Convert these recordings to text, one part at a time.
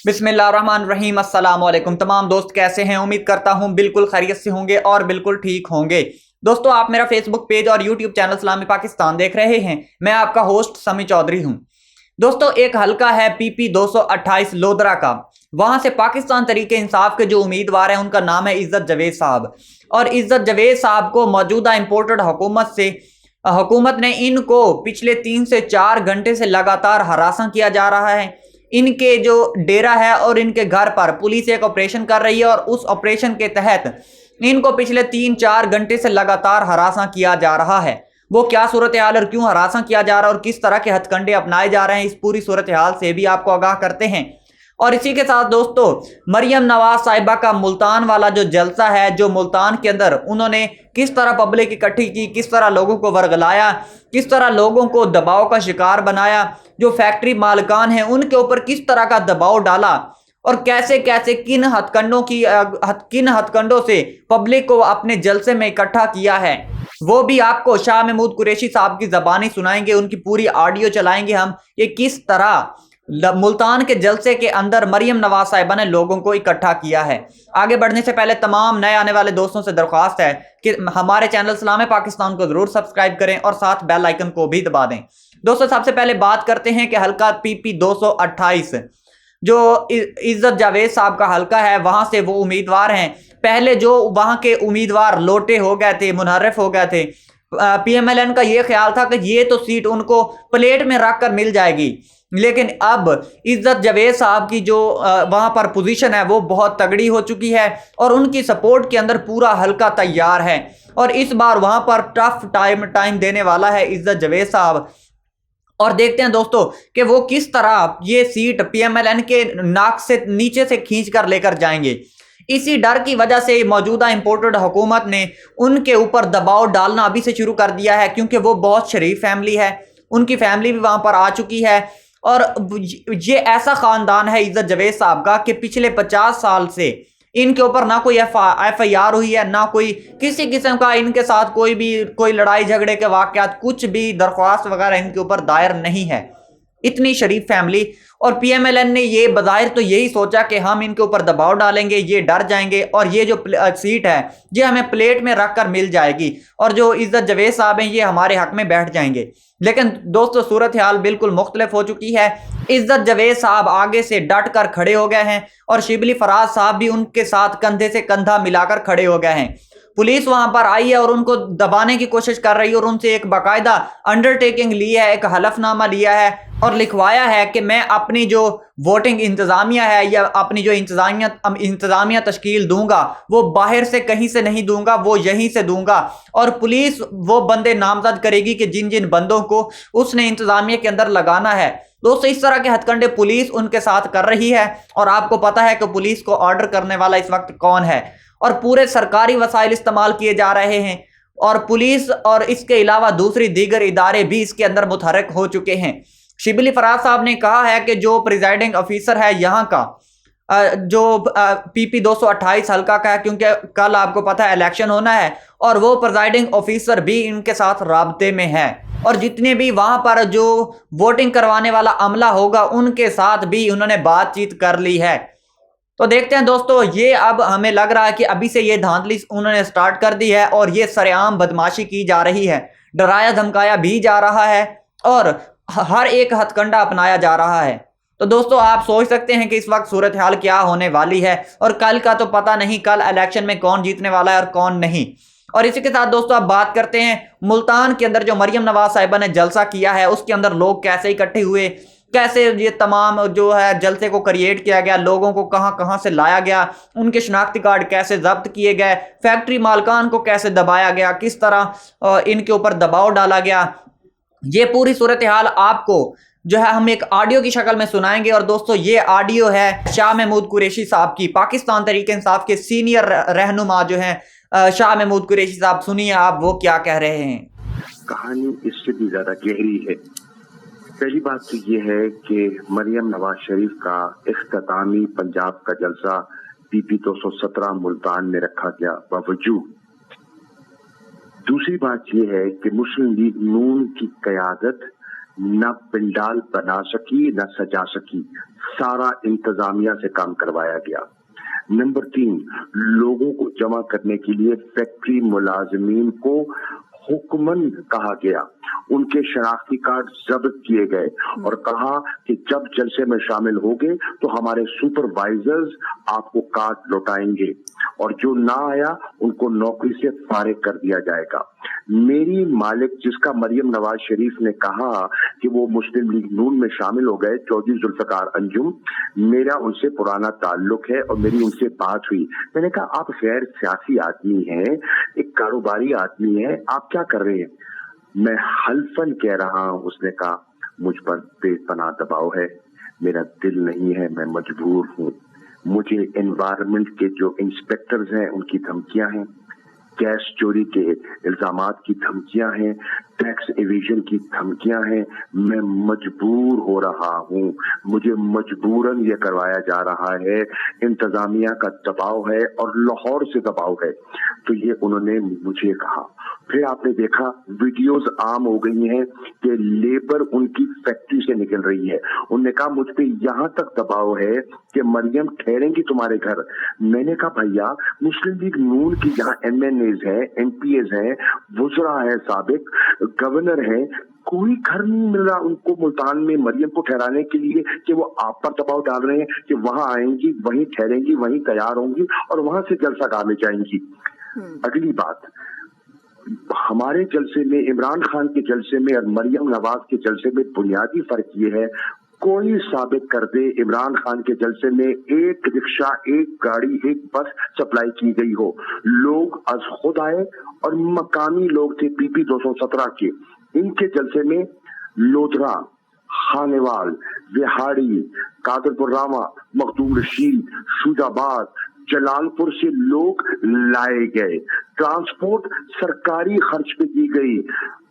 बिस्मिल्लाहिर्रहमानिर्रहीम। अस्सलाम वालेकुम। तमाम दोस्त कैसे हैं? उम्मीद करता हूं बिल्कुल खैरियत से होंगे और बिल्कुल ठीक होंगे। दोस्तों, आप मेरा फेसबुक पेज और यूट्यूब चैनल सलामी पाकिस्तान देख रहे हैं। मैं आपका होस्ट समी चौधरी हूं। दोस्तों, एक हलका है PP 228 लोधरा का। वहां से पाकिस्तान तरीके इंसाफ के जो उम्मीदवार हैं उनका नाम है इज्जत जावेद साहब। और इज्जत जावेद साहब को मौजूदा इंपोर्टेड हुकूमत ने इनको पिछले 3 से 4 घंटे से लगातार हरासा किया जा रहा है। इनके जो डेरा है और इनके घर पर पुलिस एक ऑपरेशन कर रही है और उस ऑपरेशन के तहत इनको पिछले 3-4 घंटे से लगातार हरासा किया जा रहा है। वो क्या सूरत हाल और क्यों हरासा किया जा रहा है और किस तरह के हथकंडे अपनाए जा रहे हैं, इस पूरी सूरत हाल से भी आपको आगाह करते हैं। और इसी के साथ दोस्तों, मरियम नवाज साहिबा का मुल्तान वाला जो जलसा है, जो मुल्तान के अंदर उन्होंने किस तरह पब्लिक इकट्ठी की, किस तरह लोगों को वर्गलाया, किस तरह लोगों को दबाव का शिकार बनाया, जो फैक्ट्री मालिकान हैं उनके ऊपर किस तरह का दबाव डाला और कैसे कैसे किन हथकंडों से पब्लिक को अपने जलसे में इकट्ठा किया है, वो भी आपको शाह महमूद कुरैशी साहब की जबानी सुनाएंगे। उनकी पूरी ऑडियो चलाएंगे हम, ये किस तरह मुल्तान के जलसे के अंदर मरियम नवाज साहिबा ने लोगों को इकट्ठा किया है। आगे बढ़ने से पहले तमाम नए आने वाले दोस्तों से दरख्वास्त है कि हमारे चैनल सलाम पाकिस्तान को जरूर सब्सक्राइब करें और साथ बेल आइकन को भी दबा दें। दोस्तों, सबसे पहले बात करते हैं कि हल्का PP 228 जो इज्जत जावेद साहब का हल्का है, वहां से वो उम्मीदवार हैं। पहले जो वहां के उम्मीदवार लोटे हो गए थे, मुनहरफ हो गए थे। PMLN का ये ख्याल था कि ये तो सीट उनको प्लेट में रख कर मिल जाएगी, लेकिन अब इज्जत जावेद साहब की जो वहां पर पोजीशन है वो बहुत तगड़ी हो चुकी है और उनकी सपोर्ट के अंदर पूरा हल्का तैयार है। और इस बार वहां पर टफ टाइम देने वाला है इज्जत जावेद साहब। और देखते हैं दोस्तों कि वो किस तरह ये सीट PMLN के नाक से नीचे से खींच कर लेकर जाएंगे। इसी डर की वजह से मौजूदा इंपोर्टेड हुकूमत ने उनके ऊपर दबाव डालना अभी से शुरू कर दिया है, क्योंकि वो बहुत शरीफ फैमिली है, उनकी फैमिली भी वहां पर आ चुकी है। और ये ऐसा खानदान है इज्जत जावेद साहब का कि पिछले 50 साल से इनके ऊपर ना कोई FIR हुई है, ना कोई किसी किस्म का इनके साथ कोई लड़ाई झगड़े के वाकयात, कुछ भी दरख्वास्त वगैरह इनके ऊपर दायर नहीं है। इतनी शरीफ फैमिली। और PMLN ने ये बज़ाहिर तो यही सोचा कि हम इनके ऊपर दबाव डालेंगे, ये डर जाएंगे और ये जो सीट है ये हमें प्लेट में रख कर मिल जाएगी और जो इज्जत जावेद साहब हैं ये हमारे हक में बैठ जाएंगे। लेकिन दोस्तों, सूरत हाल बिल्कुल मुख्तलिफ हो चुकी है। इज्जत जावेद साहब आगे से डट कर खड़े हो गए हैं और शिबली फराज साहब भी उनके साथ कंधे से कंधा मिलाकर खड़े हो गए हैं। पुलिस वहां पर आई है और उनको दबाने की कोशिश कर रही है और उनसे एक बाकायदा अंडरटेकिंग ली है, एक हलफनामा लिया है और लिखवाया है कि मैं अपनी जो वोटिंग इंतजामिया है या अपनी जो इंतजामिया तश्कील दूंगा वो बाहर से कहीं से नहीं दूंगा, वो यहीं से दूंगा। और पुलिस वो बंदे नामजद करेगी कि जिन जिन बंदों को उसने इंतजामिया के अंदर लगाना है। दोस्तों, इस तरह के हथकंडे पुलिस उनके साथ कर रही है और आपको पता है कि पुलिस को ऑर्डर करने वाला इस वक्त कौन है और पूरे सरकारी वसाइल इस्तेमाल किए जा रहे हैं और पुलिस और इसके अलावा दूसरी दीगर इदारे भी इसके अंदर मुतहरक हो चुके हैं। शिबली फराज साहब ने कहा है कि जो प्रिजाइडिंग ऑफिसर है यहाँ का, जो PP 228 हल्का का है, क्योंकि कल आपको पता है इलेक्शन होना है और वो प्रिजाइडिंग ऑफिसर भी इनके साथ राब्ते में है और जितने भी वहां पर जो वोटिंग करवाने वाला अमला होगा उनके साथ भी उन्होंने बातचीत कर ली है। तो देखते हैं दोस्तों, ये अब हमें लग रहा है कि अभी से ये धांधली उन्होंने स्टार्ट कर दी है और ये सरेआम बदमाशी की जा रही है, डराया धमकाया भी जा रहा है और हर एक हथकंडा अपनाया जा रहा है। तो दोस्तों, आप सोच सकते हैं कि इस वक्त सूरत हाल क्या होने वाली है और कल का तो पता नहीं, कल इलेक्शन में कौन जीतने वाला है और कौन नहीं। और इसी के साथ दोस्तों, आप बात करते हैं मुल्तान के अंदर जो मरियम नवाज साहिबा ने जलसा किया है उसके अंदर लोग कैसे इकट्ठे हुए, कैसे ये तमाम जो है जलसे को क्रिएट किया गया, लोगों को कहां कहां से लाया गया, उनके शनाख्ती कार्ड कैसे जब्त किए गए, फैक्ट्री मालकान को कैसे दबाया गया, किस तरह इनके ऊपर दबाव डाला गया, ये पूरी सूरत हाल आपको जो है हम एक ऑडियो की शक्ल में सुनाएंगे। और दोस्तों, ये ऑडियो है शाह महमूद कुरैशी साहब की, पाकिस्तान तहरीक इंसाफ के सीनियर रहनुमा जो हैं शाह महमूद कुरैशी साहब। सुनिए आप वो क्या कह रहे हैं। कहानी इससे भी ज्यादा गहरी है। पहली बात तो ये है कि मरियम नवाज शरीफ का इख्तितामी पंजाब का जलसा PP 217 मुल्तान में रखा गया बावजूद। दूसरी बात यह है कि मुस्लिम लीग नून की क़यादत न पंडाल बना सकी न सजा सकी, सारा इंतजामिया से काम करवाया गया। नंबर 3, लोगों को जमा करने के लिए फैक्ट्री मुलाजमीन को हुक्मन कहा गया, उनके शनाख्ती कार्ड जब्त किए गए और कहा कि जब जलसे में शामिल होंगे तो हमारे सुपरवाइजर्स आपको कार्ड लौटाएंगे और जो ना आया उनको नौकरी से फारिग कर दिया जाएगा। मेरी मालिक जिसका मरियम नवाज शरीफ ने कहा कि वो मुस्लिम लीग नून में शामिल हो गए, चौधरी जुल्फकार अंजुम, मेरा उनसे पुराना ताल्लुक है और मेरी उनसे बात हुई। मैंने कहा आप गैर सियासी आदमी हैं, एक कारोबारी आदमी हैं, आप क्या कर रहे हैं? मैं हल्फन कह रहा हूं, उसने कहा मुझ पर बेपनाह दबाव है, मेरा दिल नहीं है, मैं मजबूर हूं। मुझे एनवायरनमेंट के जो इंस्पेक्टर्स हैं उनकी धमकियां हैं, गैस चोरी के इल्जामात की धमकियां हैं, टैक्स एविजन की धमकियां हैं। मैं मजबूर हो रहा हूं, मुझे मजबूरन ये करवाया जा रहा है, इंतजामिया का दबाव है और लाहौर से दबाव है। तो ये उन्होंने मुझे कहा। फिर आपने देखा वीडियोस आम हो गई हैं कि लेबर उनकी फैक्ट्री से निकल रही है। उन्होंने कहा मुझ पे यहाँ तक दबाव है कि मरियम ठहरेंगी तुम्हारे घर। मैंने कहा भैया मुस्लिम लीग नून की यहाँ MNAs हैं, MPAs हैं, वुज़रा है, साबिक गवर्नर है, कोई घर नहीं मिल रहा उनको मुल्तान में मरियम को ठहराने के लिए कि वो आप पर दबाव डाल रहे हैं कि वहां आएंगी, वहीं ठहरेंगी, वहीं तैयार होंगी और वहां से जलसा में जाएंगी। अगली बात, हमारे जलसे में, इमरान खान के जलसे में और मरियम नवाज के जलसे में बुनियादी फर्क ये है, कोई साबित कर दे इमरान खान के जलसे में एक रिक्शा, एक गाड़ी, एक बस सप्लाई की गई हो। लोग अज खुद आए और मकामी लोग थे PP 217 के। इनके जलसे में लोधरा, खानेवाल, विहाड़ी, कादरपुर रामा, मखदूम रशीद, शुजाबाद, जलालपुर से लोग लाए गए। ट्रांसपोर्ट सरकारी खर्च पे की गई।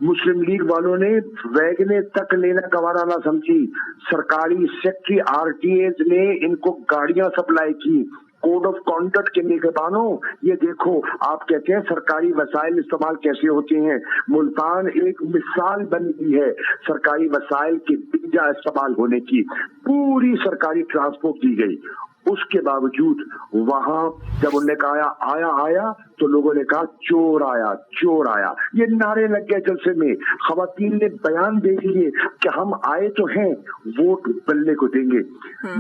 मुस्लिम लीग वालों ने वैगने तक लेना गवारा ना समझी। सरकारी सेक्रेटरी RTAs ने इनको गाड़ियां सप्लाई की। कोड ऑफ कॉन्डक्ट के निगरानों, ये देखो, आप कहते हैं सरकारी वसाइल इस्तेमाल कैसे होते हैं। मुल्तान एक मिसाल बन गई है सरकारी वसाइल के बीजा इस्तेमाल होने की। पूरी सरकारी ट्रांसपोर्ट दी गई। उसके बावजूद वहां जब उन्होंने कहा आया तो लोगों ने कहा चोर आया, चोर आया। ये नारे लग गए जलसे में। खवातीन ने बयान दे दिए कि हम आए तो हैं, वोट बल्ले को देंगे।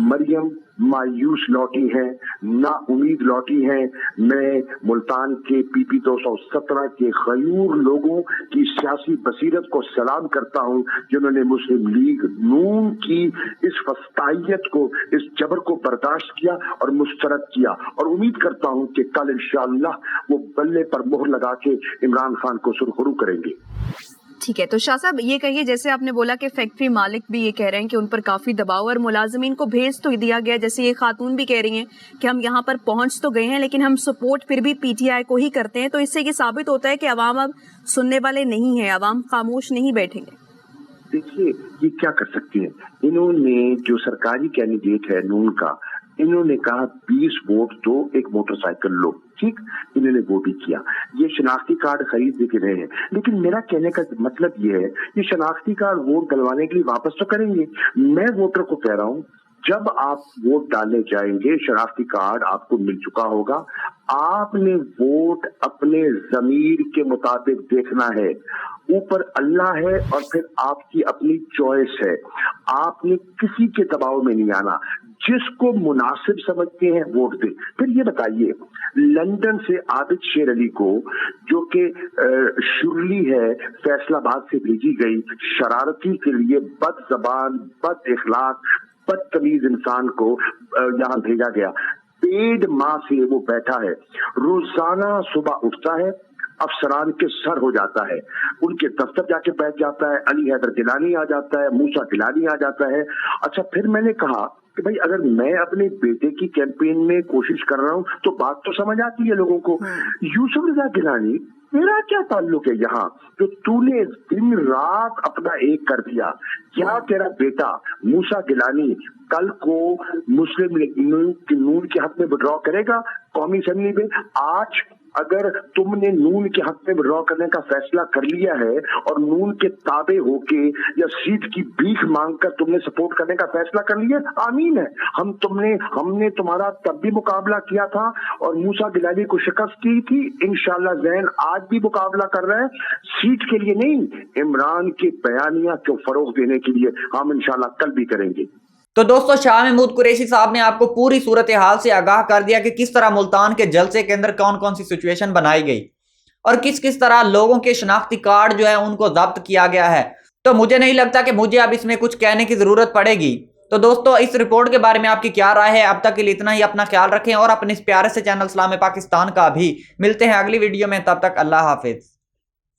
मरियम मायूस लौटी है, ना उम्मीद लौटी है। मैं मुल्तान के PP 217 के गयूर लोगों की सियासी बसीरत को सलाम करता हूं जिन्होंने मुस्लिम लीग नून की इस फस्तायत को, इस जबर को बर्दाश्त किया और मुस्तरद किया। और उम्मीद करता हूं कि कल इंशाअल्लाह वो बल्ले पर मोहर लगा के इमरान खान को सुरखरू करेंगे। ठीक है, तो शाह साहब ये कहिए, जैसे आपने बोला कि फैक्ट्री मालिक भी ये कह रहे हैं कि उन पर काफी दबाव और मुलाजमीन को भेज तो दिया गया, जैसे ये खातून भी कह रही हैं कि हम यहाँ पर पहुंच तो गए हैं लेकिन हम सपोर्ट फिर भी PTI को ही करते हैं, तो इससे ये साबित होता है कि अवाम अब सुनने वाले नहीं है, अवाम खामोश नहीं बैठेंगे। देखिए ये क्या कर सकती है, इन्होंने जो सरकारी कैंडिडेट है नून का, इन्होंने कहा 20 वोट दो, एक मोटरसाइकिल लो। ठीक, इन्होंने वो भी किया। ये शनाख्ती कार्ड खरीद के रहे हैं, लेकिन मेरा कहने का मतलब ये है ये शनाख्ती कार्ड वोट डलवाने के लिए वापस तो करेंगे। मैं वोटर को कह रहा हूं जब आप वोट डालने जाएंगे शनाख्ती कार्ड आपको मिल चुका होगा। आपने वोट अपने जमीर के मुताबिक देखना है। ऊपर अल्लाह है और फिर आपकी अपनी चॉइस है। आपने किसी के दबाव में नहीं आना। जिसको मुनासिब समझते हैं वोट दे। फिर ये बताइए, लंदन से आबिद शेर अली को, जो कि शुरली है, फैसलाबाद से भेजी गई शरारती के लिए बदजबान, बद इखलाक, बदतमीज इंसान को यहाँ भेजा गया। 1.5 माह से वो बैठा है, रोजाना सुबह उठता है, अफसरान के सर हो जाता है, उनके दफ्तर जाके बैठ जाता है। अली हैदर गिलानी आ जाता है, मूसा गिलानी आ जाता है। अच्छा, फिर मैंने कहा कि भाई अगर मैं अपने बेटे की कैंपेन में कोशिश कर रहा हूं तो बात तो समझ आती है लोगों को। यूसुफ रजा गिलानी, तेरा क्या ताल्लुक है यहाँ, जो तूने दिन रात अपना एक कर दिया? क्या तेरा बेटा मूसा गिलानी कल को मुस्लिम लीग नून के हक में विड्रॉ करेगा कौमी असेंबली में? आज अगर तुमने नून के हक में विड्रॉ करने का फैसला कर लिया है और नून के ताबे होके या सीट की भीख मांगकर तुमने सपोर्ट करने का फैसला कर लिया, आमीन है। हमने तुम्हारा तब भी मुकाबला किया था और मूसा गिलानी को शिकस्त की थी। इंशाल्लाह ज़ैन आज भी मुकाबला कर रहे हैं, सीट के लिए नहीं, इमरान के बयानिया को फरोग देने के लिए हम इंशाल्लाह कल भी करेंगे। तो दोस्तों, शाह महमूद कुरैशी साहब ने आपको पूरी सूरत हाल से आगाह कर दिया कि किस तरह मुल्तान के जलसे के अंदर कौन कौन सी सिचुएशन बनाई गई और किस किस तरह लोगों के शनाख्ती कार्ड जो है उनको जब्त किया गया है। तो मुझे नहीं लगता कि मुझे अब इसमें कुछ कहने की जरूरत पड़ेगी। तो दोस्तों, इस रिपोर्ट के बारे में आपकी क्या राय है? अब तक के लिए इतना ही। अपना ख्याल रखें और अपने इस प्यारे से चैनल इस्लाम पाकिस्तान का भी मिलते हैं अगली वीडियो में। तब तक अल्लाह हाफिज।